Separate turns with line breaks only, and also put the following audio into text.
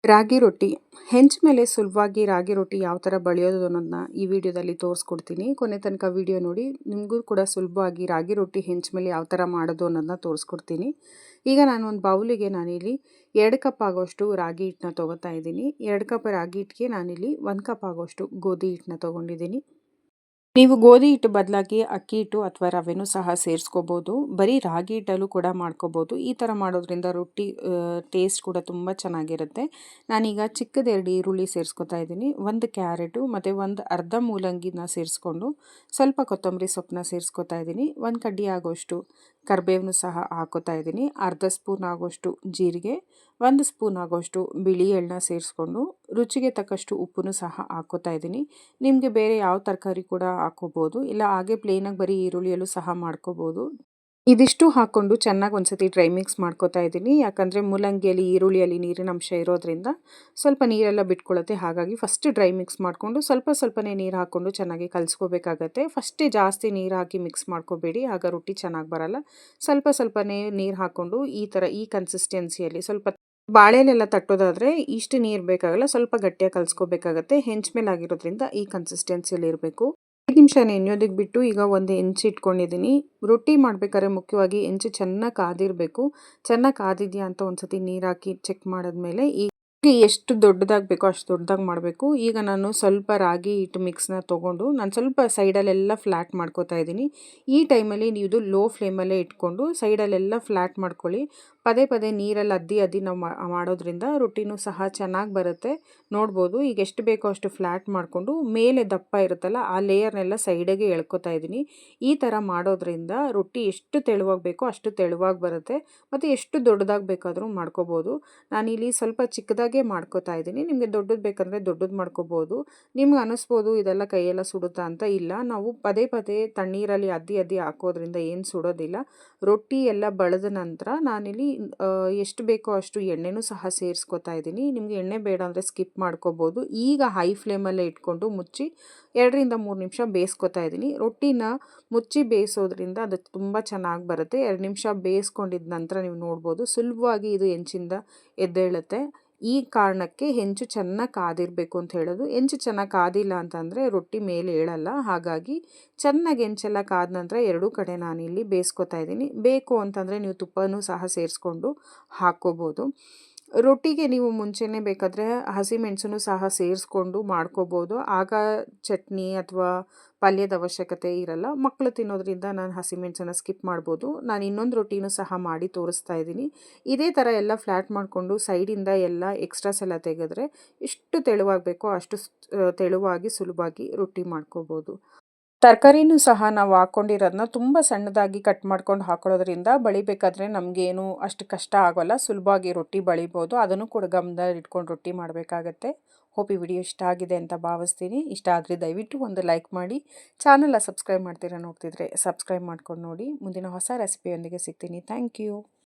ರಾಗಿ ರೊಟ್ಟಿ ಹೆಂಚು ಮೇಲೆ ಸುಲಭವಾಗಿ ರಾಗಿ ರೊಟ್ಟಿ ಯಾವ ಥರ ಬಳಿಯೋದು ಅನ್ನೋದನ್ನ ಈ ವಿಡಿಯೋದಲ್ಲಿ ತೋರಿಸ್ಕೊಡ್ತೀನಿ. ಕೊನೆ ತನಕ ವಿಡಿಯೋ ನೋಡಿ, ನಿಮಗೂ ಕೂಡ ಸುಲಭವಾಗಿ ರಾಗಿ ರೊಟ್ಟಿ ಹೆಂಚು ಮೇಲೆ ಯಾವ ಥರ ಮಾಡೋದು ಅನ್ನೋದನ್ನ ತೋರಿಸ್ಕೊಡ್ತೀನಿ. ಈಗ ನಾನು ಒಂದು ಬೌಲಿಗೆ ನಾನಿಲ್ಲಿ 2 ಕಪ್ ಆಗೋಷ್ಟು ರಾಗಿ ಹಿಟ್ಟನ್ನ ತೊಗೋತಾ ಇದ್ದೀನಿ. 2 ಕಪ್ ರಾಗಿ ಹಿಟ್ಟಿಗೆ ನಾನಿಲ್ಲಿ 1 ಕಪ್ ಆಗೋಷ್ಟು ಗೋಧಿ ಹಿಟ್ಟನ್ನ ತೊಗೊಂಡಿದ್ದೀನಿ. ನೀವು ಗೋಧಿ ಹಿಟ್ಟು ಬದಲಾಗಿ ಅಕ್ಕಿ ಹಿಟ್ಟು ಅಥವಾ ರವೆನೂ ಸಹ ಸೇರಿಸ್ಕೋಬೋದು. ಬರೀ ರಾಗಿ ಹಿಟ್ಟಲ್ಲೂ ಕೂಡ ಮಾಡ್ಕೋಬೋದು. ಈ ಥರ ಮಾಡೋದ್ರಿಂದ ರೊಟ್ಟಿ ಟೇಸ್ಟ್ ಕೂಡ ತುಂಬ ಚೆನ್ನಾಗಿರುತ್ತೆ. ನಾನೀಗ ಚಿಕ್ಕದು 2 ಈರುಳ್ಳಿ ಸೇರಿಸ್ಕೊತಾ ಇದ್ದೀನಿ. 1 ಕ್ಯಾರೆಟು ಮತ್ತು 1 ಅರ್ಧ ಮೂಲಂಗಿನ ಸೇರಿಸ್ಕೊಂಡು ಸ್ವಲ್ಪ ಕೊತ್ತಂಬರಿ ಸೊಪ್ಪನ್ನ ಸೇರಿಸ್ಕೊತಾ ಇದ್ದೀನಿ. 1 ಕಡ್ಡಿ ಆಗೋಷ್ಟು ಕರಿಬೇವನ್ನು ಸಹ ಹಾಕೋತಾ ಇದ್ದೀನಿ. ಅರ್ಧ ಸ್ಪೂನ್ ಆಗೋಷ್ಟು ಜೀರಿಗೆ, 1 ಸ್ಪೂನ್ ಆಗೋಷ್ಟು ಬಿಳಿ ಎಳ್ಳನ್ನ ಸೇರಿಸ್ಕೊಂಡು ರುಚಿಗೆ ತಕ್ಕಷ್ಟು ಉಪ್ಪನ್ನು ಸಹ ಹಾಕೋತಾ ಇದ್ದೀನಿ. ನಿಮಗೆ ಬೇರೆ ಯಾವ ತರಕಾರಿ ಕೂಡ ಹಾಕೋಬೋದು, ಇಲ್ಲ ಹಾಗೆ ಪ್ಲೇನಾಗಿ ಬರೀ ಈರುಳ್ಳಿಯಲ್ಲೂ ಸಹ ಮಾಡ್ಕೋಬೋದು. ಇದಿಷ್ಟು ಹಾಕ್ಕೊಂಡು ಚೆನ್ನಾಗಿ ಒಂದ್ಸತಿ ಡ್ರೈ ಮಿಕ್ಸ್ ಮಾಡ್ಕೋತಾ ಇದ್ದೀನಿ. ಯಾಕಂದರೆ ಮೂಲಂಗಿಯಲ್ಲಿ ಈರುಳ್ಳಿಯಲ್ಲಿ ನೀರಿನ ಅಂಶ ಇರೋದ್ರಿಂದ ಸ್ವಲ್ಪ ನೀರೆಲ್ಲ ಬಿಟ್ಕೊಳ್ಳುತ್ತೆ. ಹಾಗಾಗಿ ಫಸ್ಟ್ ಡ್ರೈ ಮಿಕ್ಸ್ ಮಾಡಿಕೊಂಡು ಸ್ವಲ್ಪನೇ ನೀರು ಹಾಕ್ಕೊಂಡು ಚೆನ್ನಾಗಿ ಕಲಿಸ್ಕೋಬೇಕಾಗತ್ತೆ. ಫಸ್ಟೇ ಜಾಸ್ತಿ ನೀರು ಹಾಕಿ ಮಿಕ್ಸ್ ಮಾಡ್ಕೋಬೇಡಿ, ಆಗ ರೊಟ್ಟಿ ಚೆನ್ನಾಗಿ ಬರಲ್ಲ. ಸ್ವಲ್ಪನೇ ನೀರು ಹಾಕ್ಕೊಂಡು ಈ ಕನ್ಸಿಸ್ಟೆನ್ಸಿಯಲ್ಲಿ ಸ್ವಲ್ಪ ಬಾಳೆಲೆಲ್ಲ ತಟ್ಟೋದಾದರೆ ಇಷ್ಟು ನೀರು ಬೇಕಾಗಲ್ಲ, ಸ್ವಲ್ಪ ಗಟ್ಟಿಯಾಗಿ ಕಲಿಸ್ಕೋಬೇಕಾಗತ್ತೆ. ಹೆಂಚು ಮೇಲೆ ಆಗಿರೋದ್ರಿಂದ ಈ ಕನ್ಸಿಸ್ಟೆನ್ಸಿಯಲ್ಲಿ ಇರಬೇಕು. 5 ನಿಮಿಷ ನೆನೆಯೋದಕ್ಕೆ ಬಿಟ್ಟು ಈಗ ಒಂದು ಹೆಂಚು ಇಟ್ಕೊಂಡಿದ್ದೀನಿ. ರೊಟ್ಟಿ ಮಾಡಬೇಕಾದ್ರೆ ಮುಖ್ಯವಾಗಿ ಹೆಂಚು ಚೆನ್ನಾಗಿ ಕಾದಿರಬೇಕು. ಚೆನ್ನಾಗಿ ಕಾದಿದೆಯಾ ಅಂತ ಒಂದ್ಸತಿ ನೀರು ಹಾಕಿ ಚೆಕ್ ಮಾಡಿದ್ಮೇಲೆ ಎಷ್ಟು ದೊಡ್ಡದಾಗಿ ಬೇಕೋ ಅಷ್ಟು ದೊಡ್ಡದಾಗಿ ಮಾಡಬೇಕು. ಈಗ ನಾನು ಸ್ವಲ್ಪ ರಾಗಿ ಹಿಟ್ಟು ಮಿಕ್ಸ್ನ ತೊಗೊಂಡು ನಾನು ಸ್ವಲ್ಪ ಸೈಡಲ್ಲೆಲ್ಲ ಫ್ಲ್ಯಾಟ್ ಮಾಡ್ಕೋತಾ ಇದ್ದೀನಿ. ಈ ಟೈಮಲ್ಲಿ ನೀವು ಲೋ ಫ್ಲೇಮಲ್ಲೇ ಇಟ್ಕೊಂಡು ಸೈಡಲ್ಲೆಲ್ಲ ಫ್ಲ್ಯಾಟ್ ಮಾಡ್ಕೊಳ್ಳಿ. ಪದೇ ನೀರಲ್ಲಿ ಅದ್ದಿ ನಾವು ಮಾಡೋದ್ರಿಂದ ರೊಟ್ಟಿನೂ ಸಹ ಚೆನ್ನಾಗಿ ಬರುತ್ತೆ. ನೋಡ್ಬೋದು ಈಗ ಎಷ್ಟು ಬೇಕೋ ಅಷ್ಟು ಫ್ಲ್ಯಾಟ್ ಮಾಡಿಕೊಂಡು ಮೇಲೆ ದಪ್ಪ ಇರುತ್ತಲ್ಲ ಆ ಲೇಯರ್ನೆಲ್ಲ ಸೈಡಿಗೆ ಎಳ್ಕೊತಾ ಇದ್ದೀನಿ. ಈ ಥರ ಮಾಡೋದ್ರಿಂದ ರೊಟ್ಟಿ ಎಷ್ಟು ತೆಳುವಾಗಿ ಬೇಕೋ ಅಷ್ಟು ತೆಳುವಾಗಿ ಬರುತ್ತೆ ಮತ್ತು ಎಷ್ಟು ದೊಡ್ಡದಾಗಿ ಬೇಕಾದರೂ ಮಾಡ್ಕೋಬೋದು. ನಾನಿಲ್ಲಿ ಸ್ವಲ್ಪ ಚಿಕ್ಕದಾಗೇ ಮಾಡ್ಕೋತಾ ಇದ್ದೀನಿ. ನಿಮಗೆ ದೊಡ್ಡದು ಬೇಕಂದರೆ ದೊಡ್ಡದು ಮಾಡ್ಕೋಬೋದು. ನಿಮ್ಗೆ ಅನ್ನಿಸ್ಬೋದು ಇದೆಲ್ಲ ಕೈಯೆಲ್ಲ ಸುಡುತ್ತಾ ಅಂತ. ಇಲ್ಲ, ನಾವು ಪದೇ ತಣ್ಣೀರಲ್ಲಿ ಅದ್ದಿ ಹಾಕೋದ್ರಿಂದ ಏನು ಸುಡೋದಿಲ್ಲ. ರೊಟ್ಟಿ ಎಲ್ಲ ಬಳೆದ ನಂತರ ನಾನಿಲ್ಲಿ ಎಷ್ಟು ಬೇಕೋ ಅಷ್ಟು ಎಣ್ಣೆನೂ ಸಹ ಸೇರಿಸ್ಕೊತಾ ಇದ್ದೀನಿ. ನಿಮಗೆ ಎಣ್ಣೆ ಬೇಡ ಅಂದರೆ ಸ್ಕಿಪ್ ಮಾಡ್ಕೋಬೋದು. ಈಗ ಹೈ ಫ್ಲೇಮಲ್ಲೇ ಇಟ್ಕೊಂಡು ಮುಚ್ಚಿ 2 ರಿಂದ 3 ನಿಮಿಷ ಬೇಯಿಸ್ಕೊತಾ ಇದ್ದೀನಿ. ರೊಟ್ಟಿನ ಮುಚ್ಚಿ ಬೇಯಿಸೋದ್ರಿಂದ ಅದು ತುಂಬ ಚೆನ್ನಾಗಿ ಬರುತ್ತೆ. 2 ನಿಮಿಷ ಬೇಯಿಸ್ಕೊಂಡಿದ್ದ ನಂತರ ನೀವು ನೋಡ್ಬೋದು ಸುಲಭವಾಗಿ ಇದು ಹೆಂಚಿಂದ ಎದ್ದೇಳುತ್ತೆ. ಈ ಕಾರಣಕ್ಕೆ ಹೆಂಚು ಚೆನ್ನಾಗಿ ಕಾದಿರಬೇಕು ಅಂತ ಹೇಳೋದು. ಹೆಂಚು ಚೆನ್ನಾಗಿ ಕಾದಿಲ್ಲ ಅಂತಂದರೆ ರೊಟ್ಟಿ ಮೇಲೆ ಏಳಲ್ಲ. ಹಾಗಾಗಿ ಚೆನ್ನಾಗಿ ಹೆಂಚೆಲ್ಲ ಕಾದ ನಂತರ 2 ಕಡೆ ನಾನಿಲ್ಲಿ ಬೇಯಿಸ್ಕೊತಾ ಇದ್ದೀನಿ. ಬೇಕು ಅಂತಂದರೆ ನೀವು ತುಪ್ಪನೂ ಸಹ ಸೇರಿಸ್ಕೊಂಡು ಹಾಕ್ಕೋಬೋದು. ರೊಟ್ಟಿಗೆ ನೀವು ಮುಂಚೆನೇ ಬೇಕಾದರೆ ಹಸಿಮೆಣಸನ್ನು ಸಹ ಸೇರಿಸ್ಕೊಂಡು ಮಾಡ್ಕೋಬೋದು. ಆಗ ಚಟ್ನಿ ಅಥವಾ ಪಲ್ಯದ ಅವಶ್ಯಕತೆ ಇರಲ್ಲ. ಮಕ್ಕಳು ತಿನ್ನೋದ್ರಿಂದ ನಾನು ಹಸಿಮೆಣಸನ್ನು ಸ್ಕಿಪ್ ಮಾಡ್ಬೋದು. ನಾನು ಇನ್ನೊಂದು ರೊಟ್ಟಿನೂ ಸಹ ಮಾಡಿ ತೋರಿಸ್ತಾ ಇದ್ದೀನಿ. ಇದೇ ಥರ ಎಲ್ಲ ಫ್ಲ್ಯಾಟ್ ಮಾಡಿಕೊಂಡು ಸೈಡಿಂದ ಎಲ್ಲ ಎಕ್ಸ್ಟ್ರಾಸ್ ಎಲ್ಲ ತೆಗೆದ್ರೆ ಎಷ್ಟು ತೆಳುವಾಗಬೇಕೋ ಅಷ್ಟು ತೆಳುವಾಗಿ ಸುಲಭವಾಗಿ ರೊಟ್ಟಿ ಮಾಡ್ಕೋಬೋದು. ತರಕಾರಿನೂ ಸಹ ನಾವು ಹಾಕ್ಕೊಂಡಿರೋದನ್ನ ತುಂಬ ಸಣ್ಣದಾಗಿ ಕಟ್ ಮಾಡ್ಕೊಂಡು ಹಾಕೊಳ್ಳೋದ್ರಿಂದ ಬಳಿಬೇಕಾದ್ರೆ ನಮಗೇನು ಅಷ್ಟು ಕಷ್ಟ ಆಗೋಲ್ಲ. ಸುಲಭವಾಗಿ ರೊಟ್ಟಿ ಬಳಿಬೋದು. ಅದನ್ನು ಕೂಡ ಗಮನದಲ್ಲಿ ಇಟ್ಕೊಂಡು ರೊಟ್ಟಿ ಮಾಡಬೇಕಾಗತ್ತೆ. ಹೋಪ್ ಈ ವಿಡಿಯೋ ಇಷ್ಟ ಆಗಿದೆ ಅಂತ ಭಾವಿಸ್ತೀನಿ. ಇಷ್ಟ ಆದರೆ ದಯವಿಟ್ಟು ಒಂದು ಲೈಕ್ ಮಾಡಿ. ಚಾನಲ್ನ ಸಬ್ಸ್ಕ್ರೈಬ್ ಮಾಡ್ತೀರಾ ನೋಡ್ತಿದ್ರೆ ಸಬ್ಸ್ಕ್ರೈಬ್ ಮಾಡ್ಕೊಂಡು ನೋಡಿ. ಮುಂದಿನ ಹೊಸ ರೆಸಿಪಿಯೊಂದಿಗೆ ಸಿಗ್ತೀನಿ. Thank you.